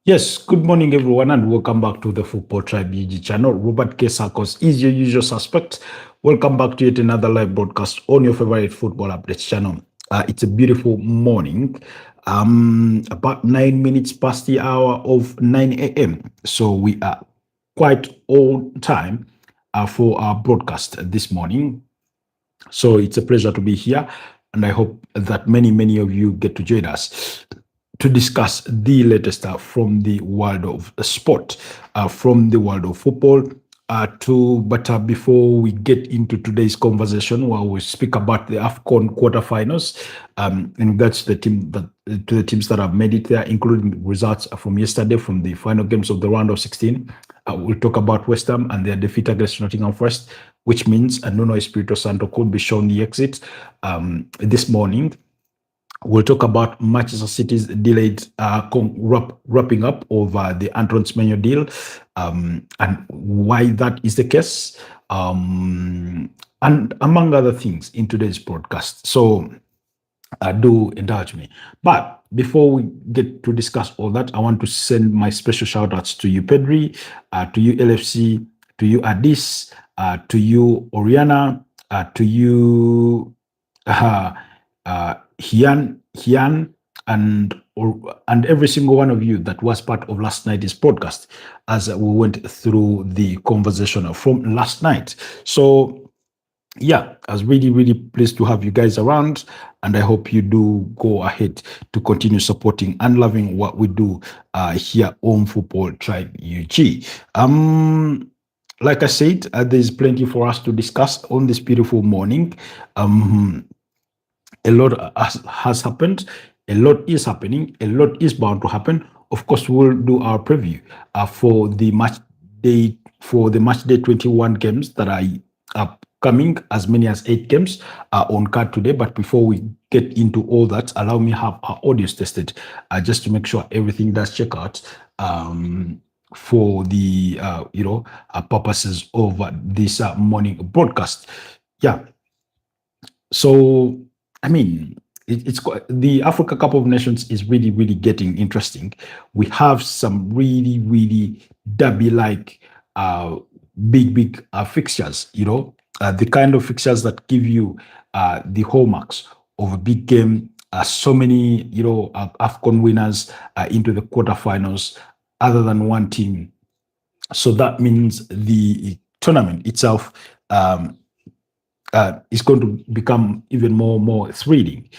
Yes, good morning, everyone, and welcome back to the Football Tribe UG channel. Robert K. Sarkos is your usual suspect. Welcome back to yet another live broadcast on your favorite football updates channel. It's a beautiful morning, about 9 minutes past the hour of 9 a.m. So we are quite on time for our broadcast this morning. So it's a pleasure to be here, and I hope that many of you get to join us to discuss the latest from the world of sport, from the world of football. Before we get into today's conversation, where we speak about the AFCON quarterfinals, and that's the team that to the teams that have made it there, including results from yesterday from the final games of the round of 16. We'll talk about West Ham and their defeat against Nottingham Forest, which means Nuno Santo could be shown the exit this morning. We'll talk about Manchester City's delayed wrapping up of the Anton Semenyo deal, and why that is the case, and among other things in today's broadcast. So do indulge me. But before we get to discuss all that, I want to send my special shout outs to you, Pedri, to you, LFC, to you, Adis, to you, Oriana, to you, Hian, and every single one of you that was part of last night's podcast as we went through the conversation from last night. So yeah, I was really pleased to have you guys around, and I hope you do go ahead to continue supporting and loving what we do here on Football Tribe UG. Like I said, there's plenty for us to discuss on this beautiful morning. A lot has happened, a lot is happening, a lot is bound to happen. Of course, we'll do our preview for the match day 21 games that are upcoming, as many as 8 games on card today. But before we get into all that, allow me have our audios tested just to make sure everything does check out for the purposes of this morning broadcast. Yeah. So I mean, it's quite, the Africa Cup of Nations is really getting interesting. We have some really derby-like big fixtures. The kind of fixtures that give you the hallmarks of a big game. So many AFCON winners into the quarterfinals, other than one team. So that means the tournament itself is going to become even more thrilling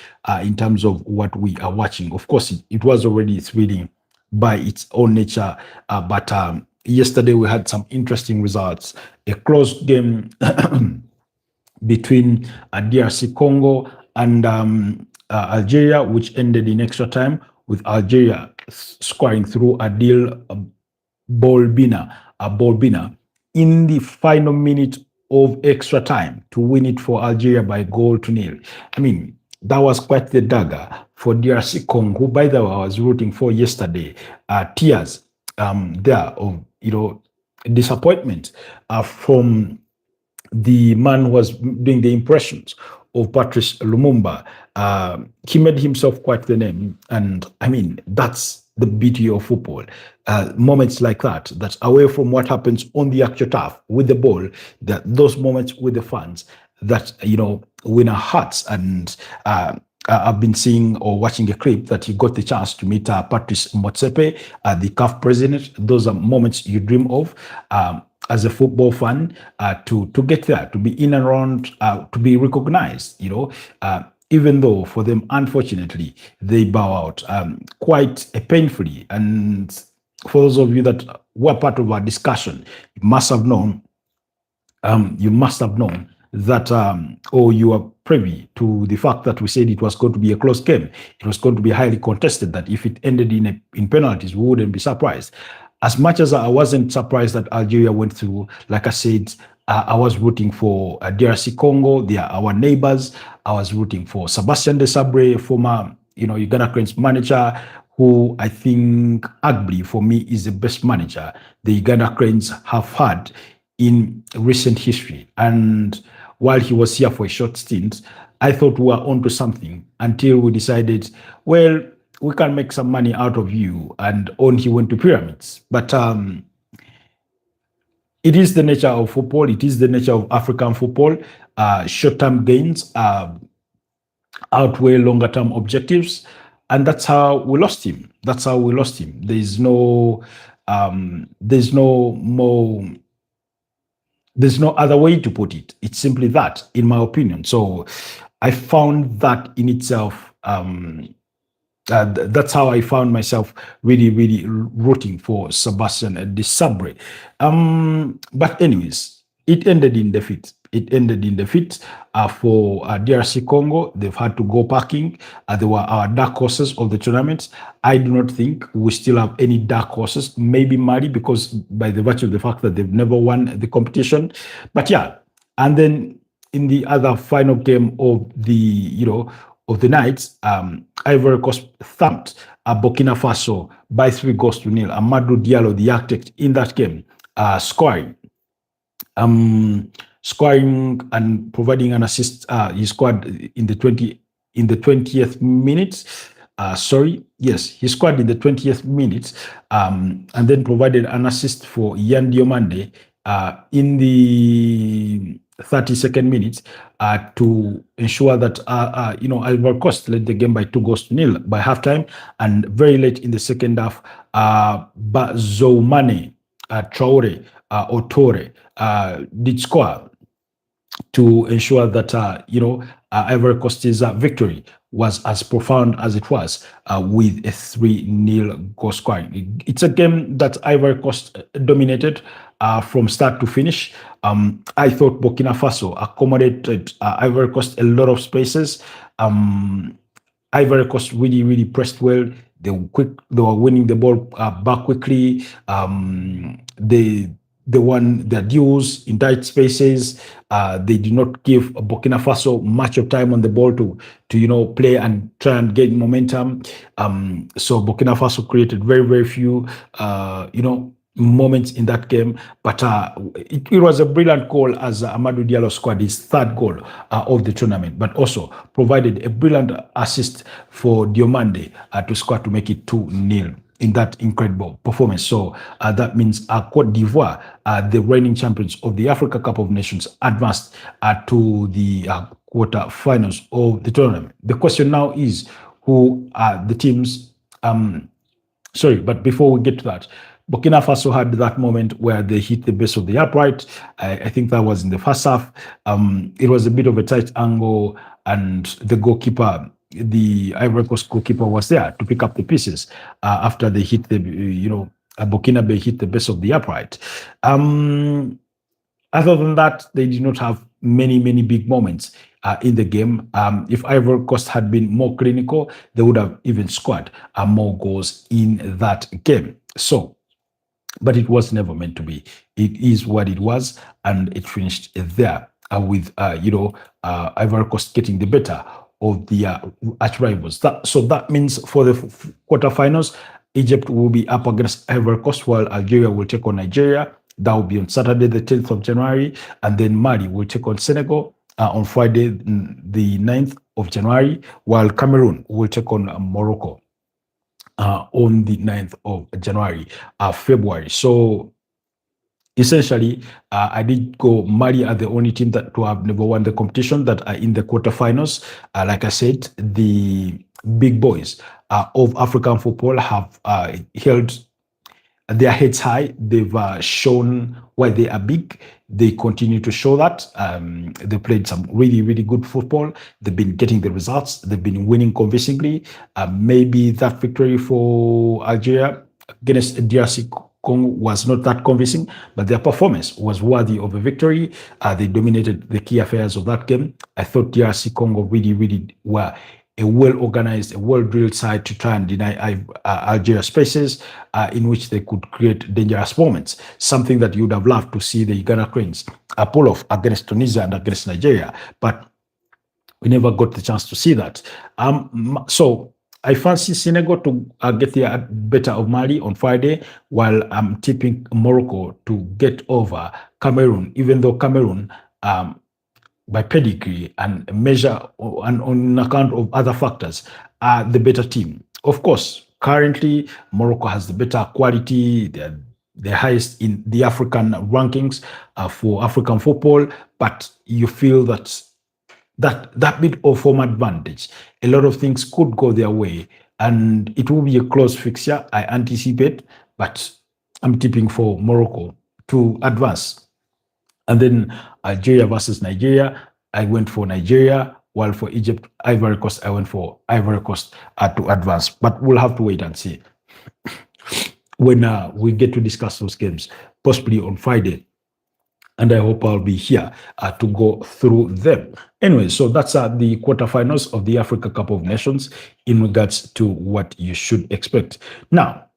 in terms of what we are watching. Of course, it was already thrilling by its own nature, but yesterday we had some interesting results. A close game between DRC Congo and Algeria, which ended in extra time, with Algeria scoring through Adil Bolbina in the final minute of extra time to win it for Algeria by 0-0. I mean, that was quite the dagger for DRC Congo, who, by the way, I was rooting for yesterday. Tears there of disappointment from the man who was doing the impressions of Patrice Lumumba. He made himself quite the name, and I mean, that's the beauty of football. Moments like that's away from what happens on the actual turf with the ball, that those moments with the fans that win our hearts. And I've been seeing or watching a clip that he got the chance to meet Patrice Motsepe, the CAF president. Those are moments you dream of as a football fan, to get there, to be in and around, to be recognized. Even though for them, unfortunately, they bow out quite painfully. And for those of you that were part of our discussion, you must have known that, or you are privy to the fact that we said it was going to be a close game. It was going to be highly contested, that if it ended in penalties, we wouldn't be surprised. As much as I wasn't surprised that Algeria went through, like I said, I was rooting for DRC Congo. They are our neighbors. I was rooting for Sebastian Desabre, former Uganda Cranes manager, who I think arguably for me is the best manager the Uganda Cranes have had in recent history. And while he was here for a short stint, I thought we were onto something until we decided, well, we can make some money out of you, and on he went to pyramids. But it is the nature of football. It is the nature of African football. Short-term gains outweigh longer-term objectives, and that's how we lost him. That's how we lost him. There's no more. There's no other way to put it. It's simply that, in my opinion. So, I found that in itself. That's how I found myself really, really rooting for Sebastian Desabre. But anyways, it ended in defeat. It ended in defeat for DRC Congo. They've had to go packing. They were our dark horses of the tournament. I do not think we still have any dark horses. Maybe Mali, because by the virtue of the fact that they've never won the competition. But yeah, and then in the other final game of the night, Ivory Coast thumped Burkina Faso by 3-0. Amadou Diallo, the architect in that game, scoring and providing an assist. He scored in the 20th minute. He scored in the 20th minute, and then provided an assist for Yan Diomande in the 32nd minute to ensure that Ivory Coast led the game by 2-0 by halftime, and very late in the second half, Bazoumane Traore Otore did score to ensure that Ivory Coast's victory was as profound as it was, with a 3-0 goal scoring. It's a game that Ivory Coast dominated from start to finish. I thought Burkina Faso accommodated Ivory Coast a lot of spaces. Ivory Coast really, really pressed well. They were winning the ball back quickly. They won their duels in tight spaces. They did not give Burkina Faso much of time on the ball to play and try and gain momentum. So Burkina Faso created very, very few moments in that game, but it was a brilliant goal as Amadou Diallo scored his third goal of the tournament, but also provided a brilliant assist for Diomande to score to make it 2-0 in that incredible performance. So that means Cote d'Ivoire, the reigning champions of the Africa Cup of Nations, advanced to the quarter-finals of the tournament. The question now is, who are the teams? But before we get to that, Burkina Faso had that moment where they hit the base of the upright. I think that was in the first half. It was a bit of a tight angle, and the goalkeeper, the Ivory Coast goalkeeper, was there to pick up the pieces after they hit the, Burkina Faso hit the base of the upright. Other than that, they did not have many big moments in the game. If Ivory Coast had been more clinical, they would have even scored more goals in that game. So, but it was never meant to be. It is what it was, and it finished there with Ivory Coast getting the better of the arch rivals. So that means for the quarterfinals, Egypt will be up against Ivory Coast, while Algeria will take on Nigeria. That will be on Saturday, the 10th of January, and then Mali will take on Senegal on Friday, the 9th of January, while Cameroon will take on Morocco on the 9th of January, February. So essentially, I did go Mali are the only team that to have never won the competition that are in the quarterfinals. Like I said, the big boys of African football have held their heads high. They've shown why they are big. They continue to show that. They played some really good football. They've been getting the results. They've been winning convincingly. Maybe that victory for Algeria against DRC Congo was not that convincing, but their performance was worthy of a victory. They dominated the key affairs of that game. I thought DRC Congo really were a well-organized, a well-drilled side to try and deny Algeria spaces in which they could create dangerous moments, something that you would have loved to see the Uganda Cranes pull off against Tunisia and against Nigeria, but we never got the chance to see that. So I fancy Senegal to get the better of Mali on Friday, while I'm tipping Morocco to get over Cameroon, even though Cameroon, by pedigree and measure and on account of other factors, are the better team. Of course, currently Morocco has the better quality, the highest in the African rankings for African football, but you feel that that bit of home advantage, a lot of things could go their way, and it will be a close fixture, I anticipate, but I'm tipping for Morocco to advance. And then Algeria versus Nigeria, I went for Nigeria, while for Egypt, Ivory Coast, I went for Ivory Coast to advance. But we'll have to wait and see when we get to discuss those games, possibly on Friday. And I hope I'll be here to go through them. Anyway, so that's the quarterfinals of the Africa Cup of Nations in regards to what you should expect. Now,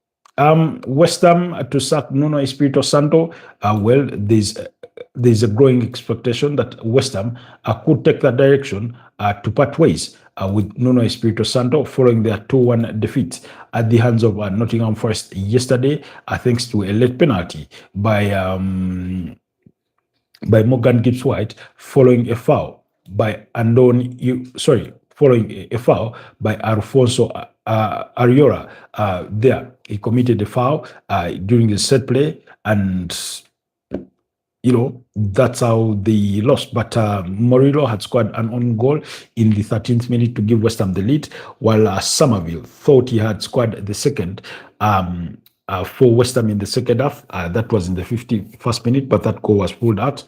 West Ham to sack Nuno Espirito Santo. Well, there's a growing expectation that West Ham could take that direction to part ways with Nuno Espirito Santo following their 2-1 defeat at the hands of Nottingham Forest yesterday, thanks to a late penalty by Morgan Gibbs-White following a foul by following a foul by Alfonso Ariora. There, he committed a foul during the set play, and that's how they lost. But Murillo had scored an own goal in the 13th minute to give West Ham the lead, while Somerville thought he had scored the second for West Ham in the second half. That was in the 51st minute, but that goal was pulled out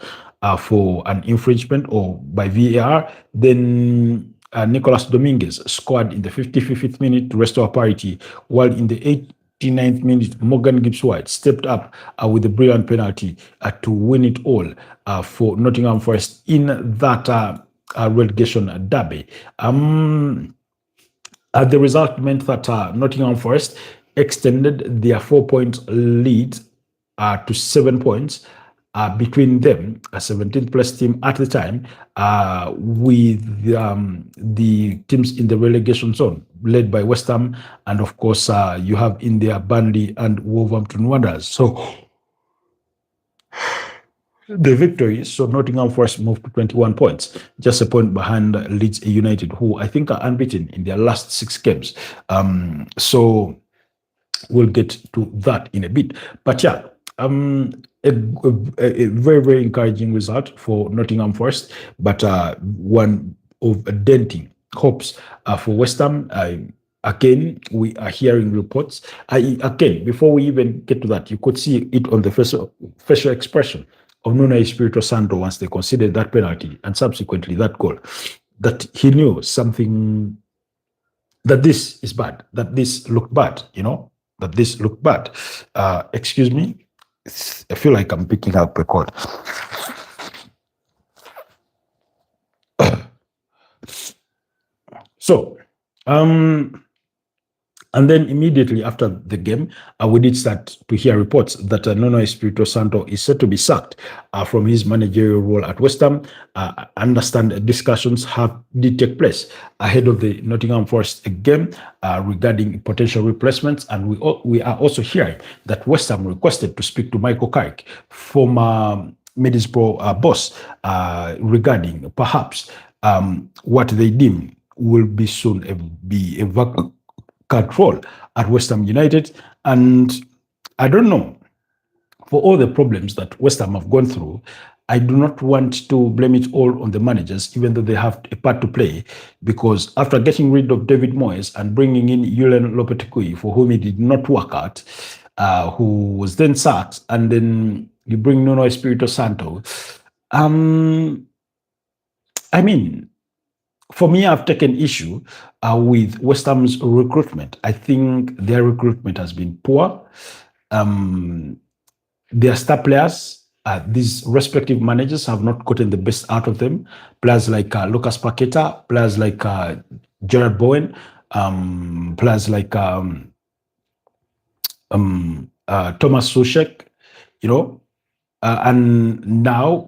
for an infringement or by VAR. Then Nicolas Dominguez scored in the 55th minute to restore parity, while in the 89th minute, Morgan Gibbs-White stepped up with a brilliant penalty to win it all for Nottingham Forest in that relegation derby. The result meant that Nottingham Forest extended their 4-point lead to 7 points between them, a 17th place team at the time, with the teams in the relegation zone, led by West Ham, and of course, you have in there Burnley and Wolverhampton Wanderers. So the victory, so Nottingham Forest moved to 21 points, just a point behind Leeds United, who I think are unbeaten in their last 6 games. So we'll get to that in a bit. But yeah, a very, very encouraging result for Nottingham Forest, but one of denting hopes for West Ham. Again, we are hearing reports. Again, before we even get to that, you could see it on the facial expression of Nuno Espirito Santo once they considered that penalty and subsequently that goal, that he knew something, that this is bad, that this looked bad, that this looked bad. Excuse me. I feel like I'm picking up a cold. So, and then immediately after the game, we did start to hear reports that Nuno Espirito Santo is set to be sacked from his managerial role at West Ham. Understand discussions did take place ahead of the Nottingham Forest game regarding potential replacements, and we are also hearing that West Ham requested to speak to Michael Carrick, former Middlesbrough boss, regarding perhaps what they deem will be soon be a vacant role at West Ham United. And I don't know, for all the problems that West Ham have gone through, I do not want to blame it all on the managers, even though they have a part to play, because after getting rid of David Moyes and bringing in Julen Lopetegui, for whom it did not work out, who was then sacked, and then you bring Nuno Espirito Santo. I mean, for me, I've taken issue with West Ham's recruitment. I think their recruitment has been poor. Their star players, these respective managers have not gotten the best out of them. Players like Lucas Paqueta, players like Gerard Bowen, players like Thomas Soucek, and now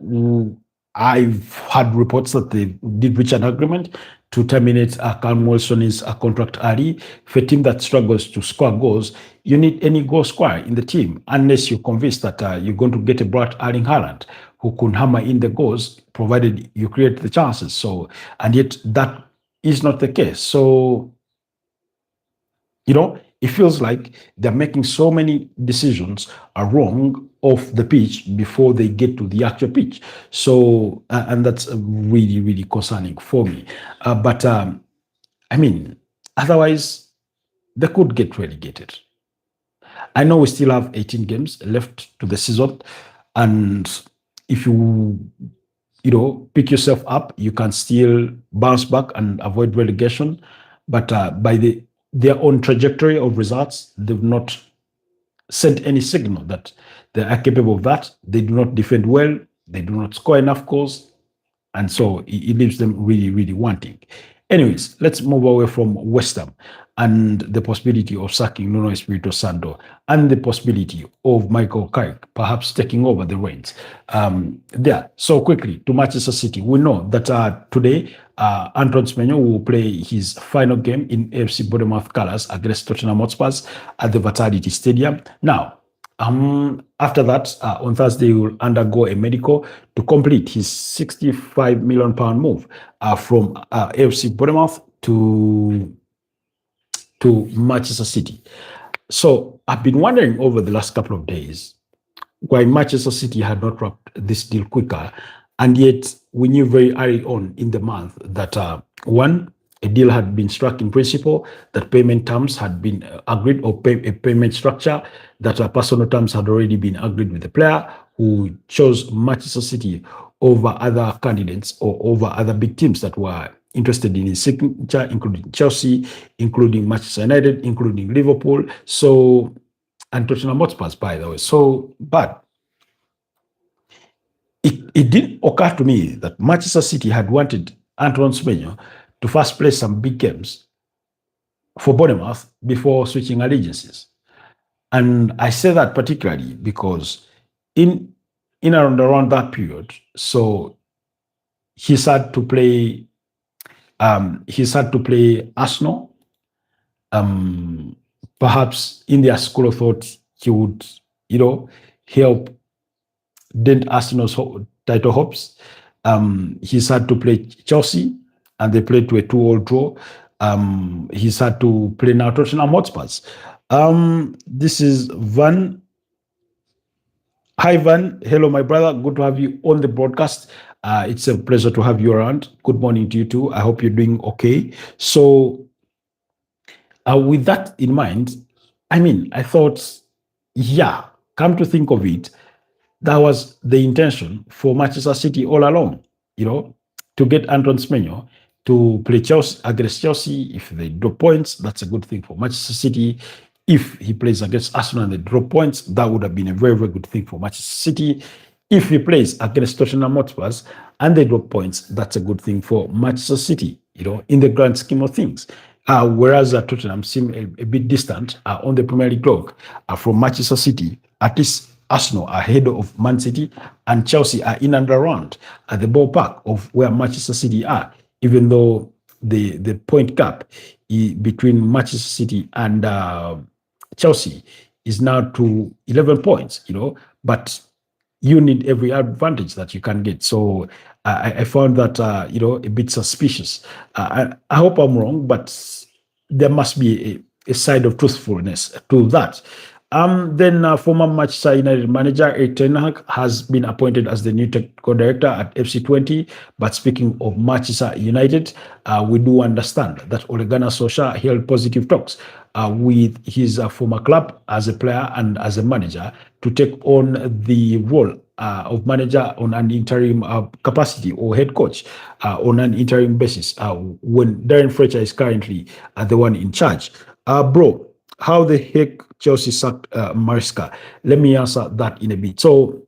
I've had reports that they did reach an agreement to terminate Callum Wilson's contract early. For a team that struggles to score goals, you need any goal scorer in the team, unless you're convinced that you're going to get a bright Erling Haaland who can hammer in the goals, provided you create the chances. So, and yet that is not the case. So, It feels like they're making so many decisions are wrong off the pitch before they get to the actual pitch. So, and that's really, really concerning for me. But I mean, otherwise, they could get relegated. I know we still have 18 games left to the season, and if pick yourself up, you can still bounce back and avoid relegation. But by their own trajectory of results, they've not sent any signal that they are capable of that. They do not defend well. They do not score enough goals. And so it leaves them really, really wanting. Anyways, let's move away from West Ham and the possibility of sacking Nuno Santo and the possibility of Michael Carrick perhaps taking over the reins. So quickly to Manchester City, we know that today Antoine Semenyo will play his final game in AFC Bournemouth colours against Tottenham Hotspur at the Vitality Stadium. Now, after that, on Thursday, he will undergo a medical to complete his £65 million move from AFC Bournemouth to Manchester City. So I've been wondering over the last couple of days why Manchester City had not wrapped this deal quicker, and yet we knew very early on in the month that one, a deal had been struck in principle, that payment terms had been agreed, or a payment structure, that personal terms had already been agreed with the player who chose Manchester City over other candidates or over other big teams that were interested in his signature, including Chelsea, including Manchester United, including Liverpool, and Tottenham Hotspur, by the way. But it did occur to me that Manchester City had wanted Antoine Semenyo to first play some big games for Bournemouth before switching allegiances. And I say that particularly because in and around that period, so he's had to play Arsenal. Perhaps in their school of thought, he would, help dent Arsenal's title hopes. He's had to play Chelsea, and they played to a 2-2 draw. He's had to play now Tottenham Hotspur. This is Van. Hi, Van. Hello, my brother. Good to have you on the broadcast. It's a pleasure to have you around. Good morning to you too. I hope you're doing okay. So, with that in mind, I thought, come to think of it, that was the intention for Manchester City all along, to get Antoine Semenyo to play Chelsea against Chelsea. If they drop points, that's a good thing for Manchester City. If he plays against Arsenal and they drop points, that would have been a very, very good thing for Manchester City. If he plays against Tottenham Hotspur and they drop points, that's a good thing for Manchester City, in the grand scheme of things. Whereas Tottenham seem a bit distant on the Premier League log from Manchester City, at least Arsenal are ahead of Man City, and Chelsea are in and around at the ballpark of where Manchester City are, even though the point gap between Manchester City and Chelsea is now to 11 points, but you need every advantage that you can get. So I found that, a bit suspicious. I hope I'm wrong, but there must be a side of truthfulness to that. Then former Manchester United manager Erik ten Hag has been appointed as the new technical director at FC20. But speaking of Manchester United, we do understand that Ole Gunnar Solskjaer held positive talks with his former club as a player and as a manager to take on the role of manager on an interim capacity, or head coach on an interim basis when Darren Fletcher is currently the one in charge. Bro, how the heck Chelsea sacked Maresca? Let me answer that in a bit. So,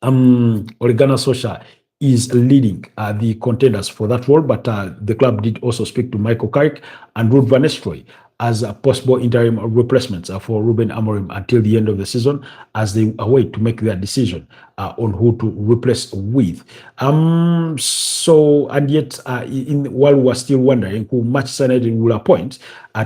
Ole Gunnar Solskjaer is leading the contenders for that role, but the club did also speak to Michael Carrick and Ruud van Nistelrooy as possible interim replacements for Ruben Amorim until the end of the season, as they await to make their decision. on who to replace with. So, and yet, while we are still wondering who Manchester United will appoint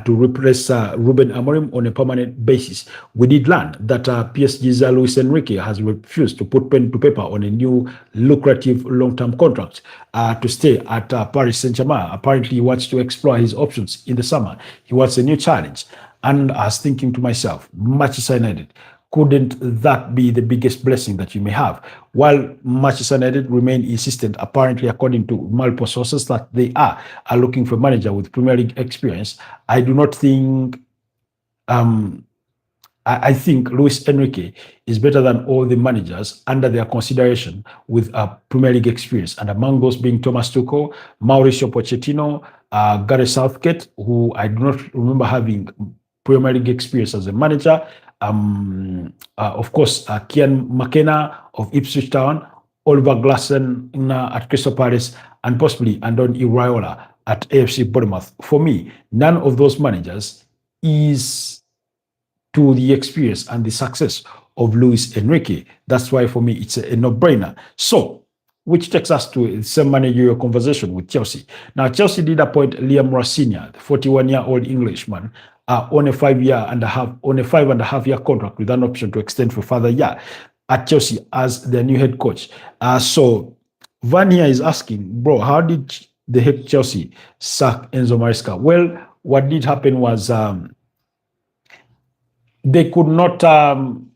to replace Ruben Amorim on a permanent basis, we did learn that PSG's Luis Enrique has refused to put pen to paper on a new lucrative long-term contract to stay at Paris Saint-Germain. Apparently, he wants to explore his options in the summer. He wants a new challenge. And I was thinking to myself, Manchester United, couldn't that be the biggest blessing that you may have? While Manchester United remain insistent, apparently according to multiple sources, that they are looking for a manager with Premier League experience, I do not think I think Luis Enrique is better than all the managers under their consideration with a Premier League experience, and among those being Thomas Tuchel, Mauricio Pochettino, Gareth Southgate, who I do not remember having Premier League experience as a manager. Of course, Kian McKenna of Ipswich Town, Oliver Glasson at Crystal Palace, and possibly Andoni Iraola at AFC Bournemouth. For me, none of those managers is to the experience and the success of Luis Enrique. That's why for me it's a no-brainer. So, which takes us to the same managerial conversation with Chelsea. Now, Chelsea did appoint Liam Rosinia, the 41-year-old Englishman, on a 5.5-year contract with an option to extend for a further year at Chelsea as their new head coach. So Vania is asking, bro, how did the head Chelsea sack Enzo Maresca? Well, what did happen was they could not come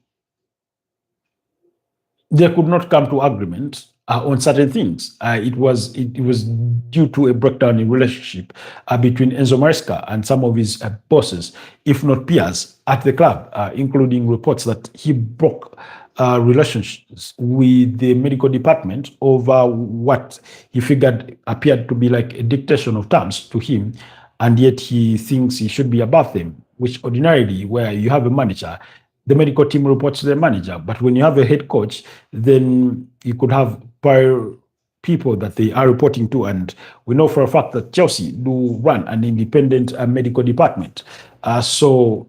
to agreement on certain things. It was due to a breakdown in relationship between Enzo Maresca and some of his bosses, if not peers, at the club, including reports that he broke relationships with the medical department over what he figured appeared to be like a dictation of terms to him, and yet he thinks he should be above them, which ordinarily, where you have a manager, the medical team reports to the manager. But when you have a head coach, then you could have prior people that they are reporting to. And we know for a fact that Chelsea do run an independent medical department. So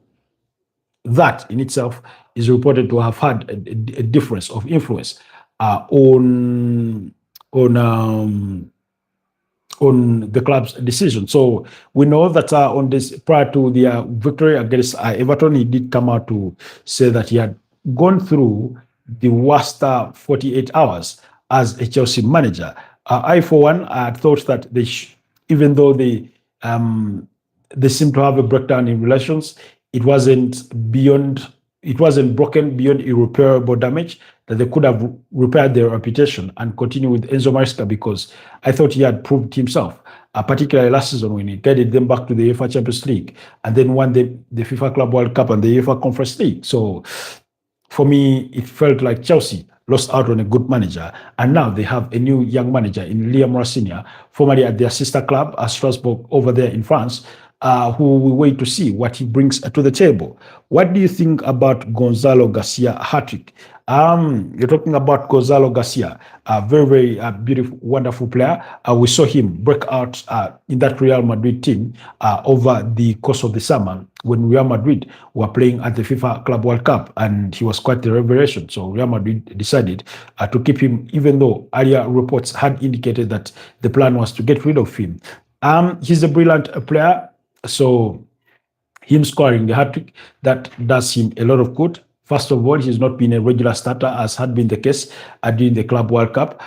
that in itself is reported to have had a difference of influence on the club's decision. So we know that on this, prior to their victory against Everton, he did come out to say that he had gone through the worst 48 hours as a Chelsea manager. I, for one, thought that even though they seem to have a breakdown in relations, it wasn't broken beyond irreparable damage, that they could have repaired their reputation and continue with Enzo Maresca, because I thought he had proved himself, particularly last season when he guided them back to the UEFA Champions League and then won the FIFA Club World Cup and the UEFA Conference League. So for me, it felt like Chelsea lost out on a good manager, and now they have a new young manager in Liam Rosinia, formerly at their sister club, Strasbourg, over there in France, who we wait to see what he brings to the table. What do you think about Gonzalo Garcia hat-trick? You're talking about Gonzalo Garcia, a very, very beautiful, wonderful player. We saw him break out in that Real Madrid team over the course of the summer when Real Madrid were playing at the FIFA Club World Cup, and he was quite the revelation. So Real Madrid decided to keep him, even though earlier reports had indicated that the plan was to get rid of him. He's a brilliant player, so him scoring the hat-trick, that does him a lot of good. First of all, he's not been a regular starter, as had been the case during the Club World Cup,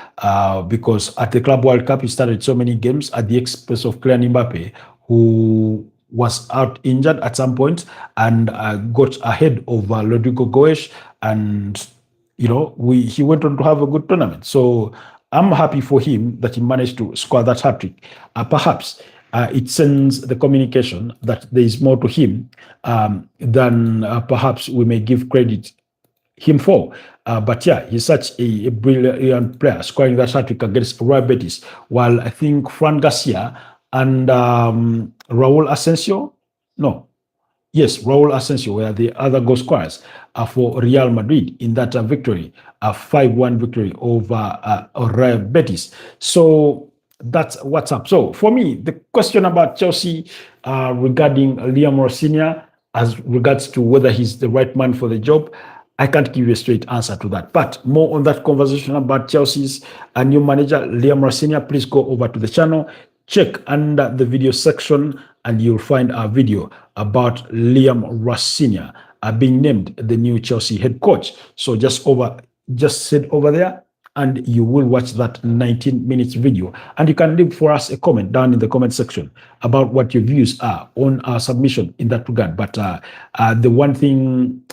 because at the Club World Cup, he started so many games at the expense of Kylian Mbappe, who was out injured at some point and got ahead of Rodrigo Goes, and he went on to have a good tournament. So I'm happy for him that he managed to score that hat-trick. Perhaps it sends the communication that there is more to him than perhaps we may give credit him for. But yeah, he's such a brilliant player, scoring that hat-trick against Real Betis, while I think Fran Garcia and Raul Asensio were the other goal scorers for Real Madrid in that victory, a 5-1 victory over Real Betis. So that's what's up. So for me, the question about Chelsea regarding Liam Rosinia as regards to whether he's the right man for the job, I can't give you a straight answer to that. But more on that conversation about Chelsea's new manager, Liam Rassinia, please go over to the channel, check under the video section, and you'll find a video about Liam Rassinia being named the new Chelsea head coach. So just head over there and you will watch that 19 minutes video. And you can leave for us a comment down in the comment section about what your views are on our submission in that regard. But the one thing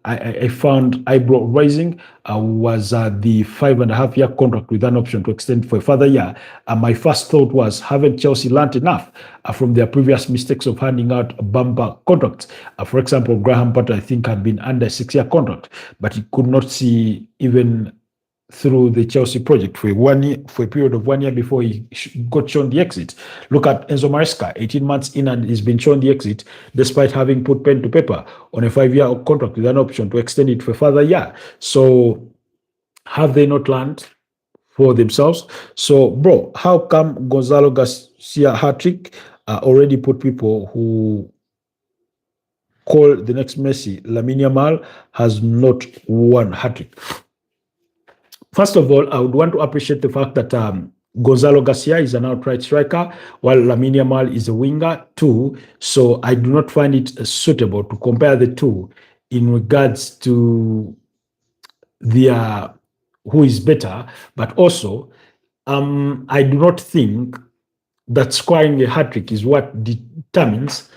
I found eyebrow raising was the 5.5-year contract with an option to extend for a further year. My first thought was, haven't Chelsea learned enough from their previous mistakes of handing out bumper contracts? For example, Graham Potter, I think, had been under a 6-year contract, but he could not see even through the Chelsea project for a period of 1 year before he got shown the exit. Look at Enzo Maresca, 18 months in and he's been shown the exit despite having put pen to paper on a 5-year contract with an option to extend it for a further year. So have they not learned for themselves? So, bro, how come Gonzalo Garcia hat-trick already put people who call the next Messi, Lamine Yamal, has not won hat-trick? First of all, I would want to appreciate the fact that Gonzalo Garcia is an outright striker, while Lamine Yamal is a winger too. So I do not find it suitable to compare the two in regards to their who is better. But also, I do not think that scoring a hat-trick is what determines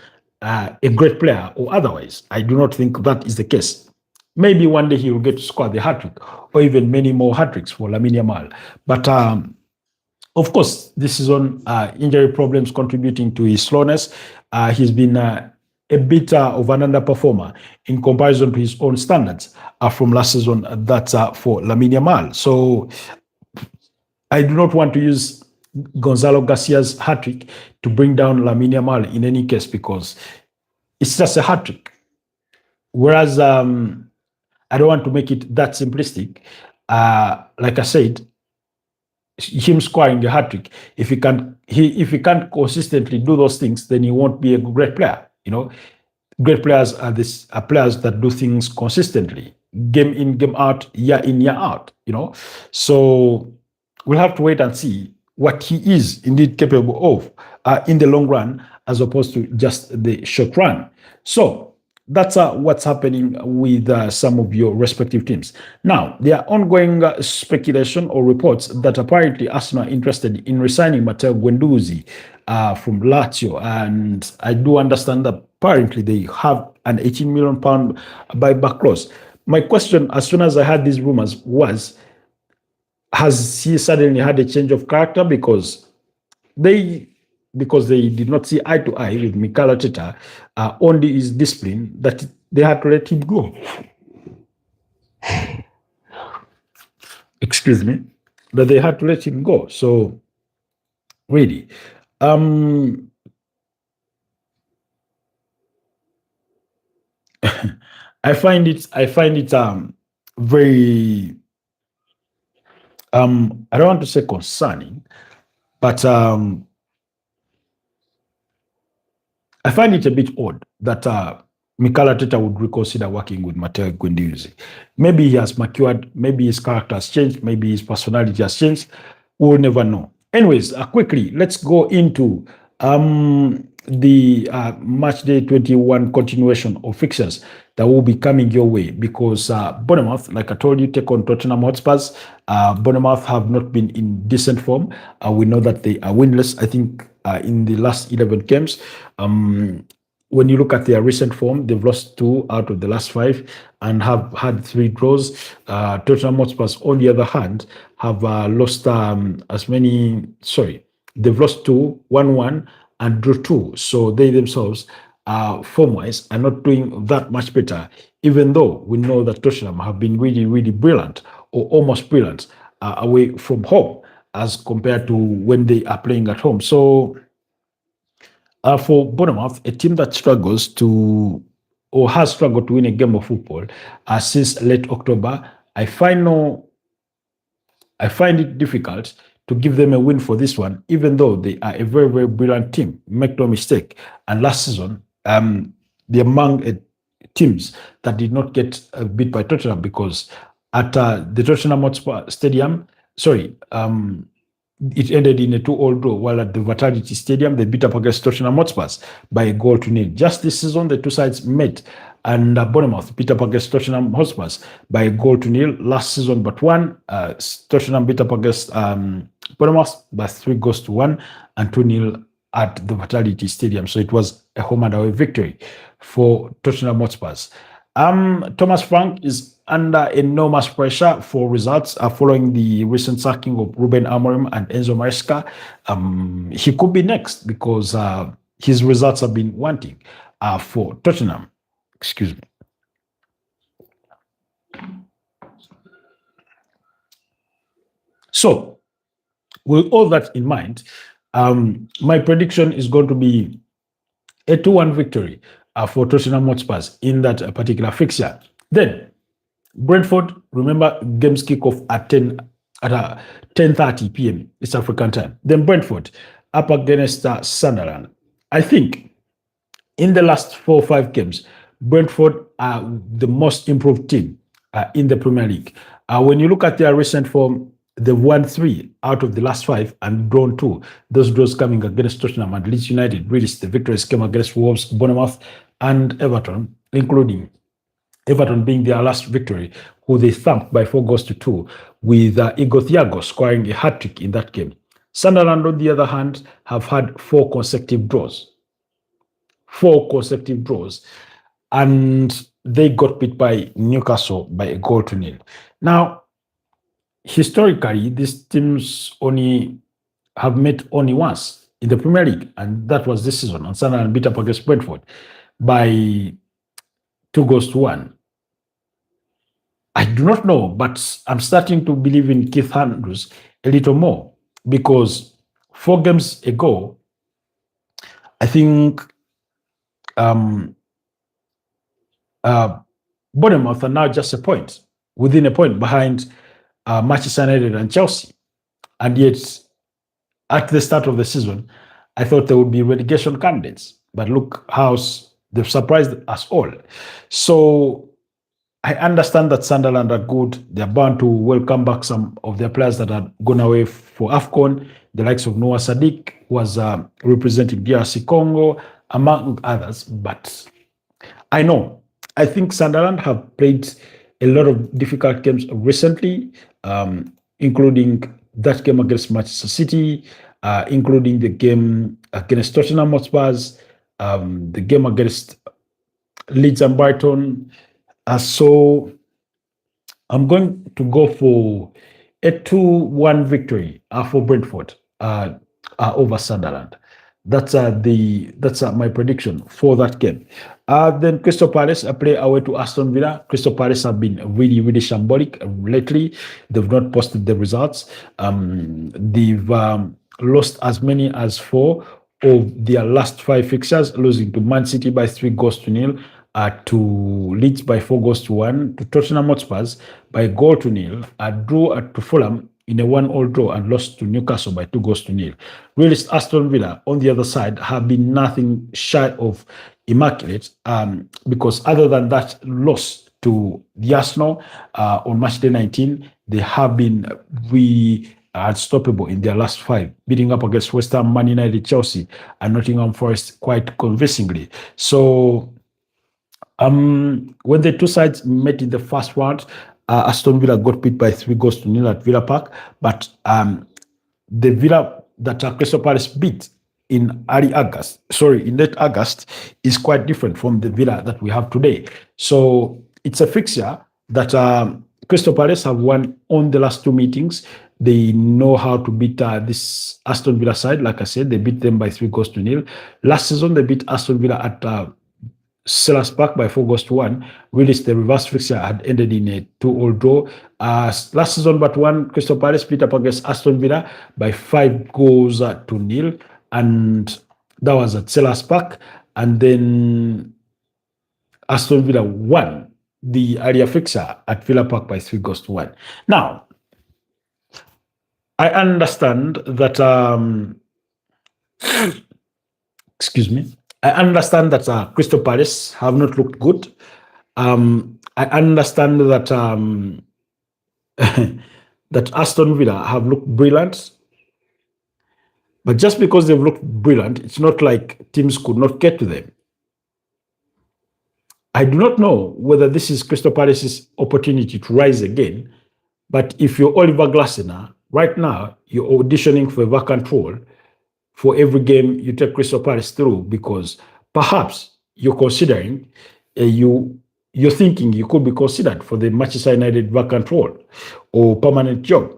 a great player or otherwise. I do not think that is the case. Maybe one day he will get to score the hat-trick or even many more hat-tricks for Lamine Yamal. But of course, this season, injury problems contributing to his slowness. He's been a bit of an underperformer in comparison to his own standards from last season. That's for Lamine Yamal. So I do not want to use Gonzalo Garcia's hat-trick to bring down Lamine Yamal in any case, because it's just a hat-trick. Whereas I don't want to make it that simplistic. Like I said, him scoring a hat-trick, if he can't consistently do those things, then he won't be a great player. You know, great players are players that do things consistently, game in, game out, year in, year out. You know, so we'll have to wait and see what he is indeed capable of in the long run, as opposed to just the short run. So that's what's happening with some of your respective teams. Now, there are ongoing speculation or reports that apparently Arsenal are interested in resigning Matteo Guendouzi from Lazio. And I do understand that apparently they have an £18 million buyback clause. My question, as soon as I heard these rumors, was, has he suddenly had a change of character because they did not see eye to eye with Mikel Arteta on his discipline, that they had to let him go. Excuse me, that they had to let him go. So really, I find it very I don't want to say concerning, but I find it a bit odd that Mikel Arteta would reconsider working with Matteo Guendouzi. Maybe he has matured, maybe his character has changed, maybe his personality has changed. We'll never know. Anyways, quickly, let's go into the match day 21 continuation of fixtures that will be coming your way, because Bournemouth, like I told you, take on Tottenham Hotspurs. Bournemouth have not been in decent form. We know that they are winless, I think, in the last 11 games. When you look at their recent form, they've lost 2 out of the last 5 and have had 3 draws. Tottenham Hotspurs, on the other hand, have lost they've lost 2, 1-1, and drew 2. So they themselves, form-wise, are not doing that much better, even though we know that Tottenham have been really, really brilliant, or almost brilliant, away from home as compared to when they are playing at home. So for Bournemouth, a team that struggles to, or has struggled to win a game of football since late October, I find it difficult to give them a win for this one, even though they are a very, very brilliant team. Make no mistake. And last season, they're among a teams that did not get beat by Tottenham, because at the Tottenham Hotspur Stadium, it ended in a 2-all draw, while at the Vitality Stadium, they beat up against Tottenham Hotspurs by a goal to nil. Just this season, the two sides met, and Bournemouth beat up against Tottenham Hotspurs by a goal to nil last season, but one. Tottenham beat up against Bournemouth by 3-1 and 2-0 at the Vitality Stadium. So it was a home and away victory for Tottenham Hotspurs. Thomas Frank is under enormous pressure for results following the recent sacking of Ruben Amorim and Enzo Maresca. He could be next because his results have been wanting for Tottenham. Excuse me. So, with all that in mind, my prediction is going to be a 2-1 victory for Tottenham Hotspurs in that particular fixture. Then, Brentford, remember, games kick off at 10:30 p.m. East African time. Then Brentford up against Sunderland. I think in the last 4 or 5 games, Brentford are the most improved team in the Premier League. When you look at their recent form, they've won 3 out of the last 5 and drawn 2. Those draws coming against Tottenham and Leeds United. Really, the victories came against Wolves, Bournemouth, and Everton, including Everton being their last victory, who they thumped by 4-2, with Igor Thiago scoring a hat-trick in that game. Sunderland, on the other hand, have had 4 consecutive draws. 4 consecutive draws. And they got beat by Newcastle by a goal to nil. Now, historically, these teams only have met only once in the Premier League, and that was this season. And Sunderland beat up against Brentford by 2-1. I do not know, but I'm starting to believe in Keith Andrews a little more, because 4 games ago, I think Bournemouth are now just within a point behind Manchester United and Chelsea. And yet, at the start of the season, I thought they would be relegation candidates. But look how they've surprised us all. So I understand that Sunderland are good. They're bound to welcome back some of their players that had gone away for AFCON, the likes of Noah Sadiq, who was representing DRC Congo, among others. But I think Sunderland have played a lot of difficult games recently, including that game against Manchester City, including the game against Tottenham Hotspurs, the game against Leeds and Brighton. So I'm going to go for a 2-1 victory for Brentford over Sunderland. That's my prediction for that game. Then Crystal Palace play away to Aston Villa. Crystal Palace have been really, really shambolic lately. They've not posted the results. They've lost as many as 4 of their last 5 fixtures, losing to Man City by 3-0, to Leeds by 4-1, to Tottenham Hotspurs by a goal to nil, a draw to Fulham in a 1-all draw, and lost to Newcastle by 2-0. Really, Aston Villa, on the other side, have been nothing shy of immaculate, because other than that loss to the Arsenal on match day 19, they have been really unstoppable in their last 5, beating up against West Ham, Man United, Chelsea, and Nottingham Forest quite convincingly. So when the two sides met in the first round, Aston Villa got beat by 3-0 at Villa Park, but the Villa that Crystal Palace beat in late August is quite different from the Villa that we have today. So it's a fixture that Crystal Palace have won on the last 2 meetings. They know how to beat this Aston Villa side. Like I said, they beat them by 3-0. Last season, they beat Aston Villa at Selhurst Park by 4-1. Really, the reverse fixture had ended in a 2-all draw. Last season, but one, Crystal Palace beat up against Aston Villa by 5-0, and that was at Selhurst Park. And then Aston Villa won the earlier fixture at Villa Park by 3-1. Now, I understand that excuse me. I understand that Crystal Palace have not looked good. I understand that that Aston Villa have looked brilliant, but just because they've looked brilliant, it's not like teams could not get to them. I do not know whether this is Crystal Palace's opportunity to rise again, but if you're Oliver Glasner, right now you're auditioning for a vacant role for every game you take Crystal Palace through, because perhaps you're considering you're thinking you could be considered for the Manchester United vacant role or permanent job.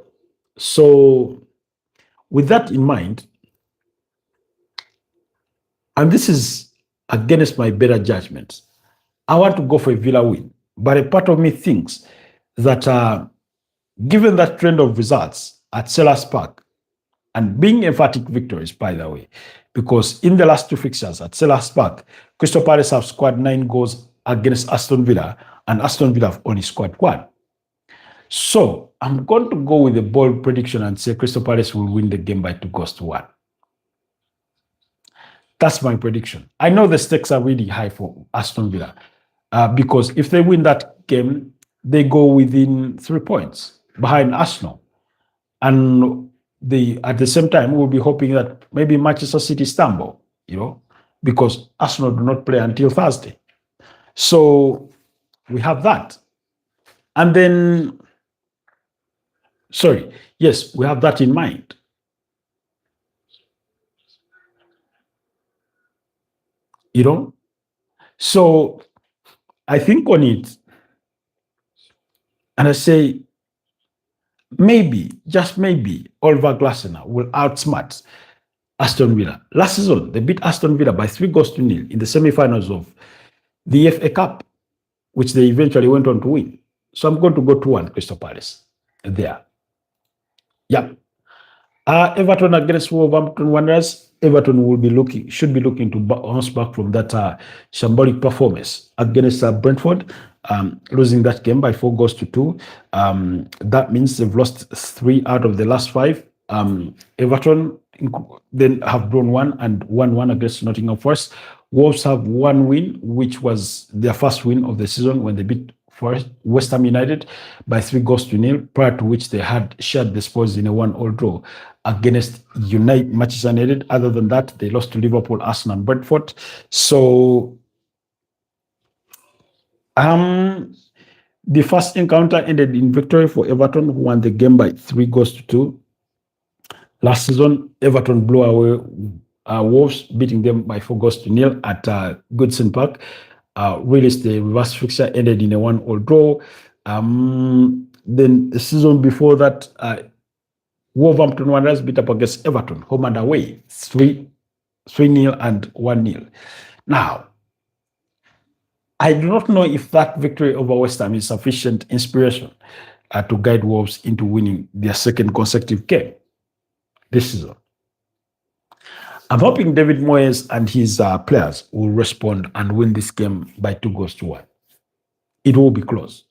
So with that in mind, and this is against my better judgment, I want to go for a Villa win. But a part of me thinks that given that trend of results at Selhurst Park, and being emphatic victories, by the way, because in the last two fixtures at Selhurst Park, Crystal Palace have scored 9 goals against Aston Villa, and Aston Villa have only scored 1. So I'm going to go with a bold prediction and say Crystal Palace will win the game by 2-1. That's my prediction. I know the stakes are really high for Aston Villa because if they win that game, they go within 3 points behind Arsenal. And at the same time, we'll be hoping that maybe Manchester City stumble, because Arsenal do not play until Thursday. So we have that. And then, we have that in mind. So I think on it, and I say, maybe, just maybe, Oliver Glasner will outsmart Aston Villa. Last season, they beat Aston Villa by 3-0 in the semi-finals of the FA Cup, which they eventually went on to win. So I'm going to go 2-1 Crystal Palace there. Yeah. Everton against Wolverhampton Wanderers. Everton should be looking to bounce back from that shambolic performance against Brentford, losing that game by 4-2. That means they've lost 3 out of the last 5. Everton then have drawn 1 and 1-1 against Nottingham Forest. Wolves have 1 win, which was their first win of the season when they beat West Ham United by 3-0, prior to which they had shared the spoils in a 1-1 draw against Manchester United. Other than that, they lost to Liverpool, Arsenal, and Brentford. So the first encounter ended in victory for Everton, who won the game by 3-2. Last season, Everton blew away Wolves, beating them by 4-0 at Goodison Park. Really, the reverse fixture ended in a 1-1 draw. Then the season before that, Wolverhampton Wanderers beat up against Everton, home and away, 3-0 and 1-0. Now, I do not know if that victory over West Ham is sufficient inspiration to guide Wolves into winning their second consecutive game this season. I'm hoping David Moyes and his players will respond and win this game by 2-1. It will be close,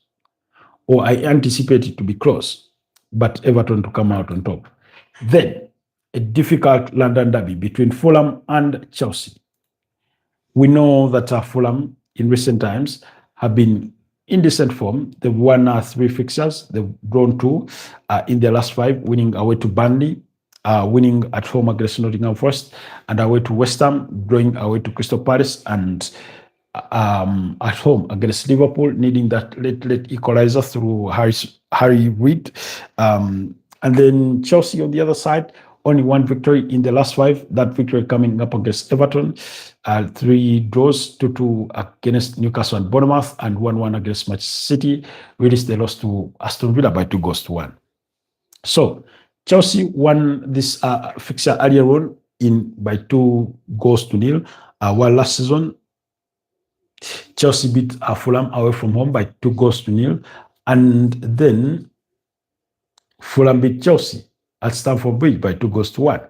or I anticipate it to be close, but Everton to come out on top. Then, a difficult London derby between Fulham and Chelsea. We know that Fulham in recent times have been in decent form. They've won 3 fixtures. They've drawn 2 in their last 5, winning away to Burnley, winning at home against Nottingham Forest, and away to West Ham, drawing away to Crystal Palace, and at home against Liverpool, needing that late equalizer through Harry Reid. And then Chelsea on the other side, only 1 victory in the last 5. That victory coming up against Everton, 3 draws, 2-2 against Newcastle and Bournemouth, and 1-1 against Manchester City. Really, they lost to Aston Villa by 2-1. So Chelsea won this fixture earlier on by 2-0, while last season Chelsea beat Fulham away from home by 2-0, and then Fulham beat Chelsea at Stamford Bridge by 2-1.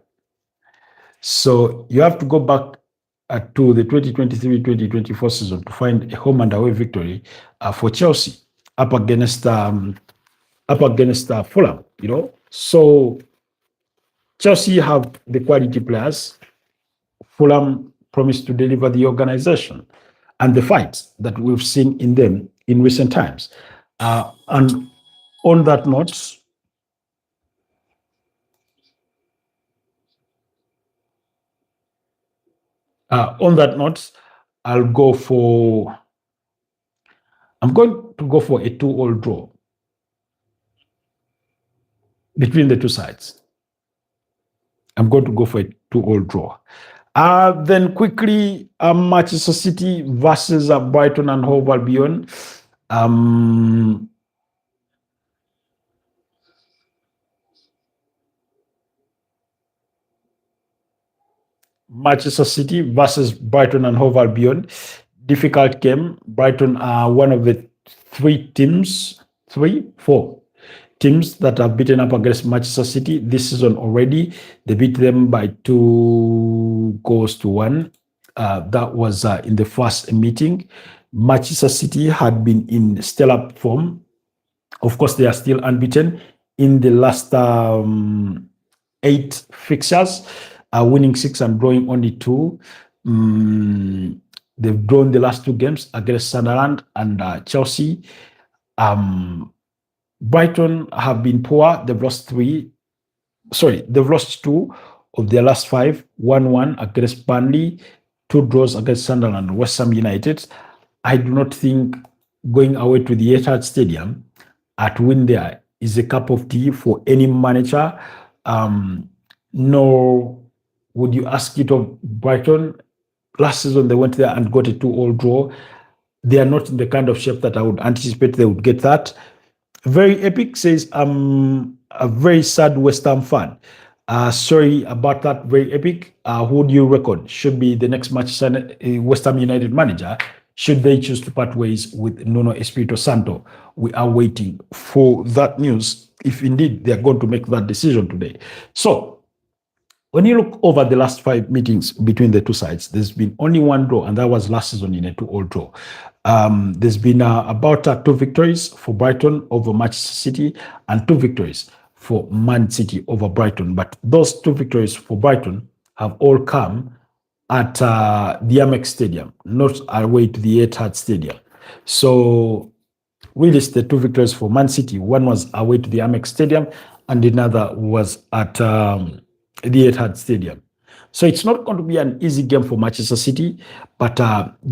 So you have to go back to the 2023-2024 season to find a home and away victory for Chelsea up against Fulham. So Chelsea have the quality players. Fulham promised to deliver the organization. and the fights that we've seen in them in recent times. And on that note, I'll go for. I'm going to go for a 2-all draw between the two sides. I'm going to go for a 2-all draw. Then quickly, Manchester City versus Brighton and Hove Albion. Manchester City versus Brighton and Hove Albion. Difficult game. Brighton are one of the four teams that have beaten up against Manchester City this season already. They beat them by 2-1. That was in the first meeting. Manchester City had been in stellar form. Of course, they are still unbeaten in the last 8 fixtures, winning 6 and drawing only 2. They've drawn the last 2 games against Sunderland and Chelsea. Brighton have been poor. They've lost 2 of their last 5, 1-1 against Burnley, 2 draws against Sunderland and West Ham United. I do not think going away to the Etihad Stadium to win there is a cup of tea for any manager. Nor would you ask it of Brighton. Last season, they went there and got a 2-all draw. They are not in the kind of shape that I would anticipate they would get that. Very Epic says, I'm a very sad West Ham fan. Sorry about that, Very Epic. Who do you reckon should be the next Manchester West Ham United manager should they choose to part ways with Nuno Santo? We are waiting for that news, if indeed they are going to make that decision today. So, when you look over the last 5 meetings between the two sides, there's been only 1 draw, and that was last season in a 2-all draw. There's been about 2 victories for Brighton over Manchester City and 2 victories for Man City over Brighton. But those 2 victories for Brighton have all come at the Amex Stadium, not away to the Etihad Stadium. So, really, the 2 victories for Man City. One was away to the Amex Stadium, and another was at the Etihad Stadium. So it's not going to be an easy game for Manchester City, but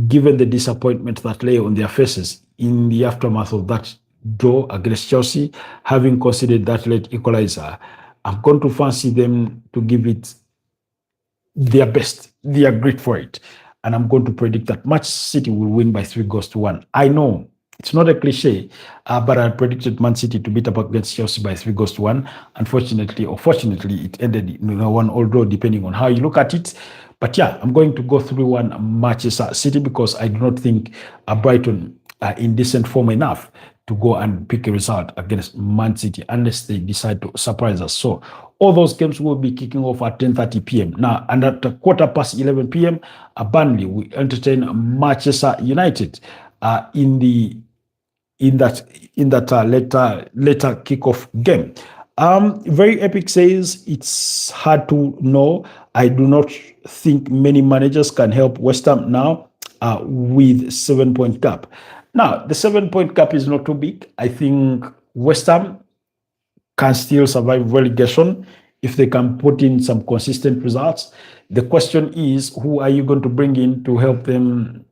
given the disappointment that lay on their faces in the aftermath of that draw against Chelsea, having considered that late equalizer, I'm going to fancy them to give it their best, their grit for it. And I'm going to predict that Manchester City will win by 3-1. I know it's not a cliche, but I predicted Man City to beat up against Chelsea by 3-1. Unfortunately, or fortunately, it ended in 1-all draw, depending on how you look at it. But yeah, I'm going to go 3-1 Manchester City because I do not think Brighton are in decent form enough to go and pick a result against Man City unless they decide to surprise us. So all those games will be kicking off at 10:30 p.m. Now, and at 11:15 p.m., Burnley will entertain Manchester United in that later kickoff game. Very Epic says it's hard to know. I do not think many managers can help West Ham now with 7-point gap. Now, the 7-point gap is not too big. I think West Ham can still survive relegation if they can put in some consistent results. The question is, who are you going to bring in to help them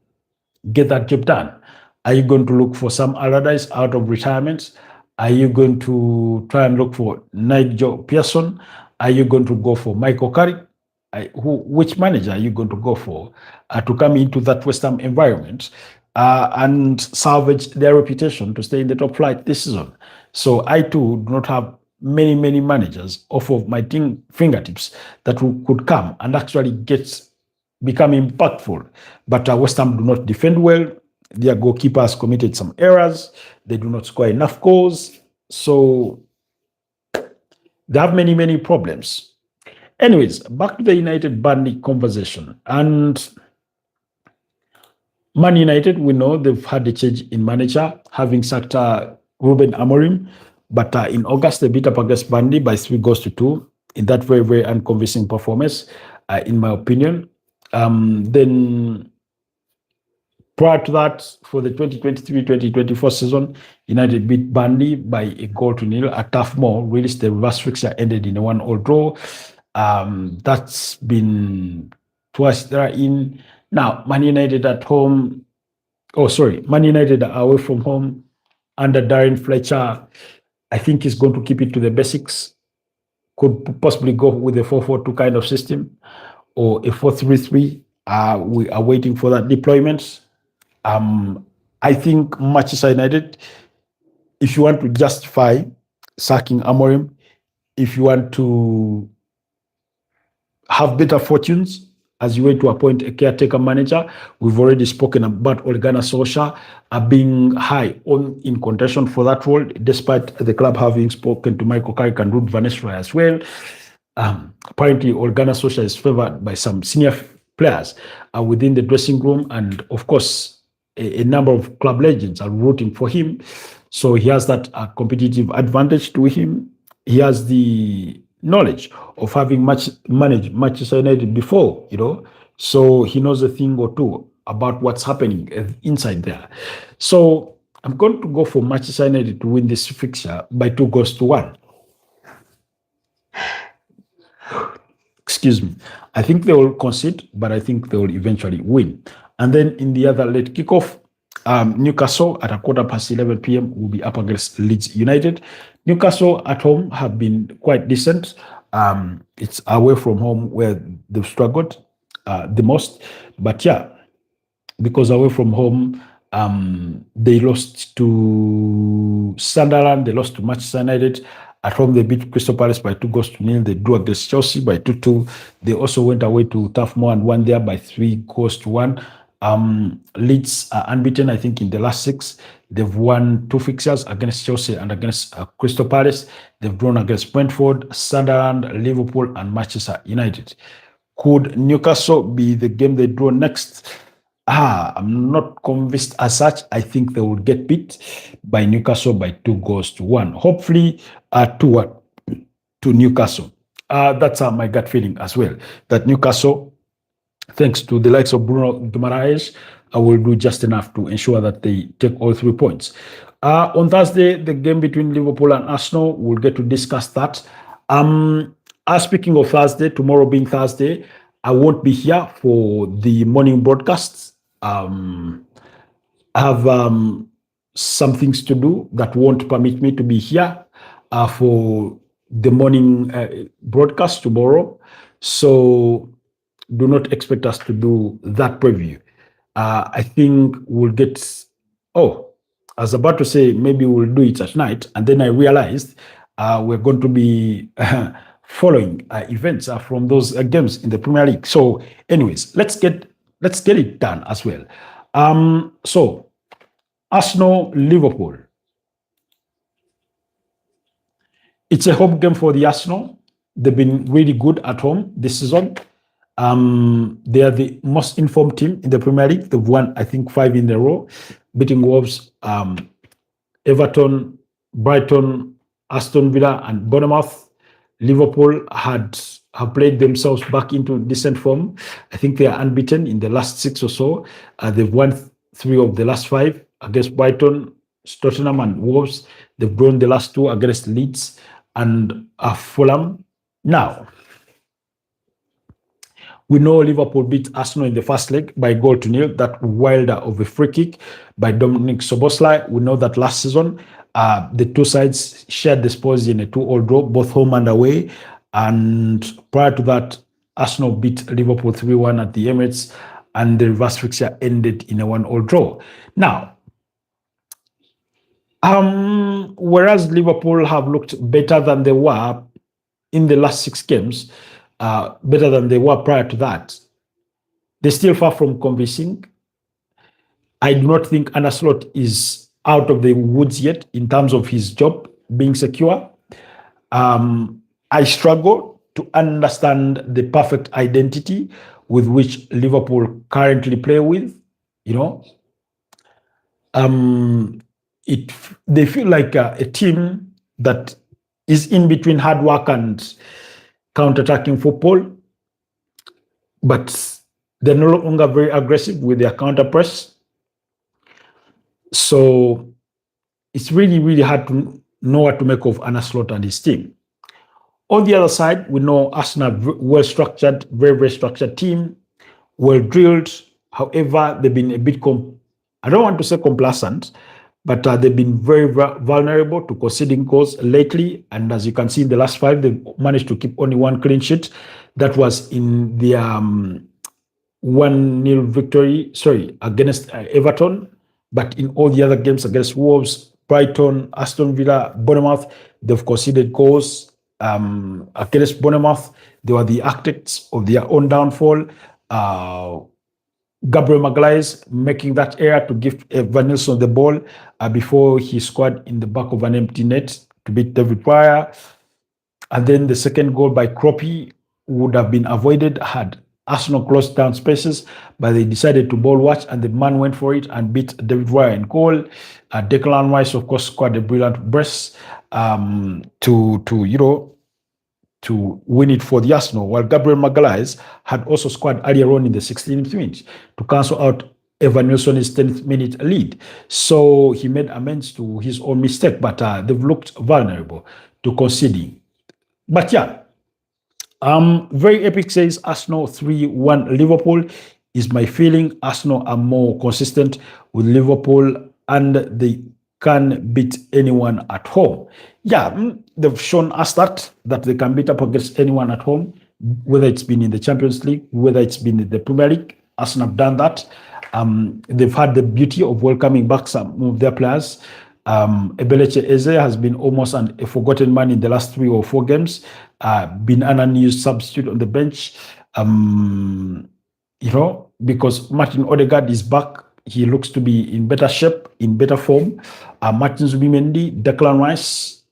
get that job done? Are you going to look for Sam Allardyce out of retirement? Are you going to try and look for Nigel Pearson? Are you going to go for Michael Carrick? Which manager are you going to go for to come into that West Ham environment and salvage their reputation to stay in the top flight this season? So I too do not have many managers off of my fingertips that could come and actually become impactful. But West Ham do not defend well. Their goalkeepers committed some errors. They do not score enough goals. So they have many problems. Anyways, back to the United Burnley conversation. And Man United, we know they've had a change in manager, having sacked Ruben Amorim. But in August, they beat up against Burnley by 3-2 in that very unconvincing performance, in my opinion. Then Prior to that, for the 2023-2024 season, United beat Burnley by a goal to nil at Turf Moor. Really, the reverse fixture ended in a 1-1 draw. That's been twice they're in. Now, Man United at home. Oh, sorry, Man United away from home under Darren Fletcher. I think he's going to keep it to the basics. Could possibly go with a 4-4-2 kind of system or a 4-3-3. We are waiting for that deployment. I think Manchester United, if you want to justify sacking Amorim, if you want to have better fortunes as you wait to appoint a caretaker manager, we've already spoken about Ole Gunnar Solskjaer being high in contention for that role, despite the club having spoken to Michael Carrick and Ruud van Nistelrooy as well. Apparently, Ole Gunnar Solskjaer is favored by some senior players within the dressing room, and of course, a number of club legends are rooting for him. So he has that competitive advantage to him. He has the knowledge of having managed Manchester United before, so he knows a thing or two about what's happening inside there. So I'm going to go for Manchester United to win this fixture by 2-1. Excuse me. I think they will concede, but I think they will eventually win. And then in the other late kickoff, Newcastle at 11:15 p.m. will be up against Leeds United. Newcastle at home have been quite decent. It's away from home where they've struggled the most. But yeah, because away from home, they lost to Sunderland, they lost to Manchester United. At home, they beat Crystal Palace by 2-0. They drew against Chelsea by 2-2. They also went away to Turf Moor and won there by 3-1. Leeds are unbeaten, I think, in the last 6. They've won 2 fixtures against Chelsea and against Crystal Palace. They've drawn against Brentford, Sunderland, Liverpool, and Manchester United. Could Newcastle be the game they draw next? I'm not convinced as such. I think they will get beat by Newcastle by 2-1. Hopefully, 2-1 to Newcastle. That's my gut feeling as well. That Newcastle, thanks to the likes of Bruno Guimaraes, will do just enough to ensure that they take all 3 points. On Thursday, the game between Liverpool and Arsenal, we'll get to discuss that. Speaking of Thursday, tomorrow being Thursday, I won't be here for the morning broadcasts. I have some things to do that won't permit me to be here for the morning broadcast tomorrow. So do not expect us to do that preview. I think we'll get, I was about to say maybe we'll do it at night. And then I realized we're going to be following events from those games in the Premier League. So anyways, let's get it done as well. So Arsenal, Liverpool. It's a home game for the Arsenal. They've been really good at home this season. They are the most informed team in the Premier League. They've won, I think, 5 in a row, beating Wolves, Everton, Brighton, Aston Villa, and Bournemouth. Liverpool have played themselves back into decent form. I think they are unbeaten in the last 6 or so. They've won 3 of the last 5 against Brighton, Tottenham, and Wolves. They've drawn the last 2 against Leeds and Fulham. Now, we know Liverpool beat Arsenal in the first leg by 1-0. That wilder of a free kick by Dominic Szoboszlai. We know that last season, the 2 sides shared the spoils in a 2-all draw, both home and away. And prior to that, Arsenal beat Liverpool 3-1 at the Emirates, and the reverse fixture ended in a 1-all draw. Now, whereas Liverpool have looked better than they were in the last 6 games, better than they were prior to that, they're still far from convincing. I do not think Arne Slot is out of the woods yet in terms of his job being secure. I struggle to understand the perfect identity with which Liverpool currently play with. They feel like a team that is in between hard work and counter-attacking football, but they're no longer very aggressive with their counter press. So it's really, really hard to know what to make of Arne Slot and his team. On the other side, we know Arsenal well-structured, very, very structured team, well-drilled. However, they've been a bit, I don't want to say complacent, but they've been very vulnerable to conceding goals lately. And as you can see in the last 5, they've managed to keep only 1 clean sheet. That was in the 1-0 victory, against Everton. But in all the other games against Wolves, Brighton, Aston Villa, Bournemouth, they've conceded goals. Against Bournemouth, they were the architects of their own downfall. Gabriel Magalhaes making that error to give Van Nilsson the ball before he scored in the back of an empty net to beat David Raya. And then the second goal by Kropi would have been avoided had Arsenal closed down spaces, but they decided to ball watch, and the man went for it and beat David Raya in goal. Declan Rice, of course, scored a brilliant brace to win it for the Arsenal, while Gabriel Magalhaes had also scored earlier on in the 16th minute to cancel out Evan Nilsson's 10th minute lead. So he made amends to his own mistake, but they've looked vulnerable to conceding. But yeah, very epic says Arsenal 3-1 Liverpool is my feeling. Arsenal are more consistent with Liverpool and they can beat anyone at home. Yeah, they've shown us that they can beat up against anyone at home, whether it's been in the Champions League, whether it's been in the Premier League. Arsenal have done that. They've had the beauty of welcoming back some of their players. Ebeleche Eze has been almost a forgotten man in the last 3 or 4 games, been an unused substitute on the bench, because Martin Odegaard is back. He looks to be in better shape, in better form. Martin Zubimendi, Declan Rice,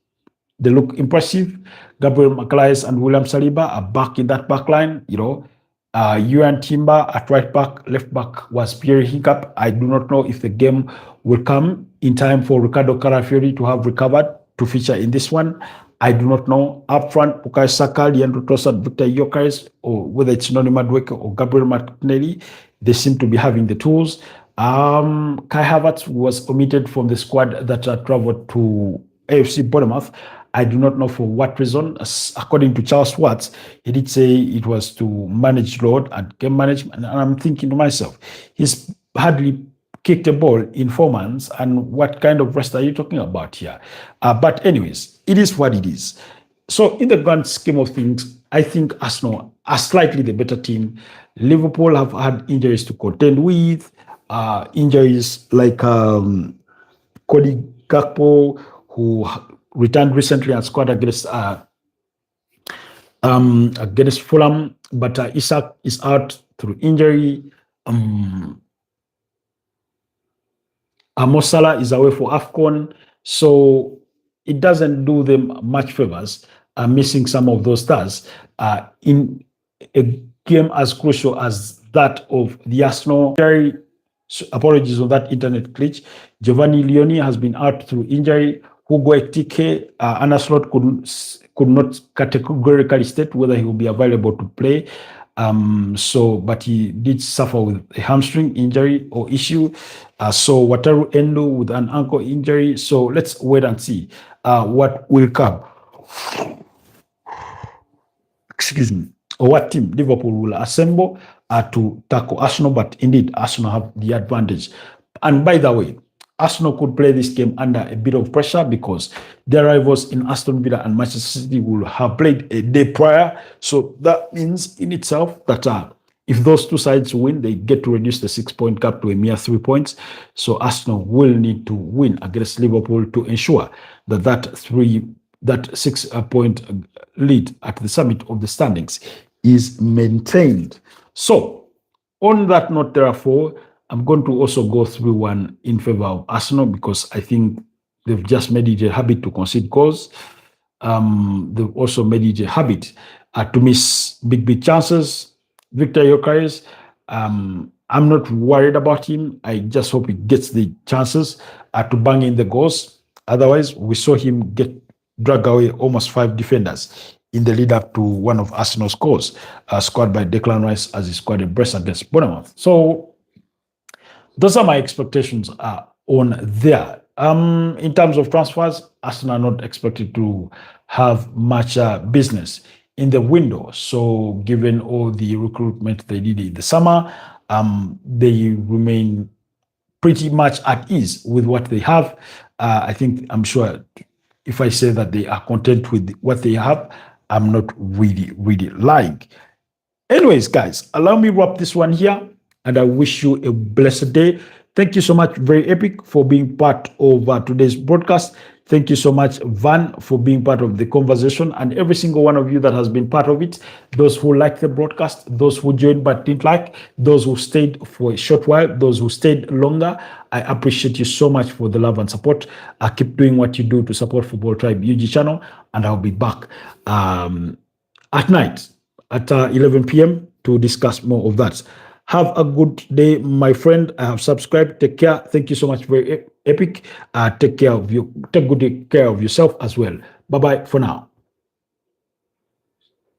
they look impressive. Gabriel Magalhaes and William Saliba are back in that back line. Yuan Timber at right back, left back was Pierre Hiccup. I do not know if the game will come in time for Ricardo Carafiori to have recovered to feature in this one. I do not know. Up front, Bukayo Saka, Leandro Trossard, Victor Gyökeres, or whether it's Noni Madueke or Gabriel Martinelli, they seem to be having the tools. Kai Havertz was omitted from the squad that traveled to AFC Bournemouth. I do not know for what reason. According to Charles Watts, he did say it was to manage load and game management. And I'm thinking to myself, he's hardly kicked a ball in 4 months. And what kind of rest are you talking about here? But anyways, it is what it is. So in the grand scheme of things, I think Arsenal are slightly the better team. Liverpool have had injuries to contend with. Injuries like Cody Gakpo, who returned recently and scored against Fulham, but Isak is out through injury. Mo Salah is away for AFCON, so it doesn't do them much favors missing some of those stars in a game as crucial as that of the Arsenal. Apologies on that internet glitch. Giovanni Leoni has been out through injury. Hugo Ekitike, Arne Slot could not categorically state whether he will be available to play. But he did suffer with a hamstring injury or issue. So Wataru Endo with an ankle injury. So let's wait and see what will come. Excuse me. Or what team Liverpool will assemble to tackle Arsenal. But indeed, Arsenal have the advantage. And by the way, Arsenal could play this game under a bit of pressure because their rivals in Aston Villa and Manchester City will have played a day prior. So that means in itself that if those two sides win, they get to reduce the 6-point gap to a mere 3 points. So Arsenal will need to win against Liverpool to ensure that that 6-point lead at the summit of the standings is maintained. So on that note, therefore, I'm going to also go through one in favor of Arsenal because I think they've just made it a habit to concede goals. They've also made it a habit to miss big chances. Victor Gyökeres, I'm not worried about him. I just hope he gets the chances to bang in the goals. Otherwise, we saw him get dragged away almost 5 defenders in the lead up to one of Arsenal's goals, scored by Declan Rice as he scored a brace against Bournemouth. So those are my expectations on there. In terms of transfers, Arsenal are not expected to have much business in the window. So, given all the recruitment they did in the summer, they remain pretty much at ease with what they have. I'm sure if I say that they are content with what they have, I'm not really lying. Anyways, guys, allow me wrap this one here, and I wish you a blessed day. Thank you so much, Very Epic, for being part of today's broadcast. Thank you so much, Van, for being part of the conversation, and every single one of you that has been part of it. Those who liked the broadcast, those who joined but didn't like, those who stayed for a short while, those who stayed longer. I appreciate you so much for the love and support. Keep doing what you do to support Football Tribe UG channel, and I'll be back at night at 11 p.m. to discuss more of that. Have a good day, my friend. I have subscribed. Take care. Thank you so much, Very Epic. Take care of you. Take good care of yourself as well. Bye-bye for now.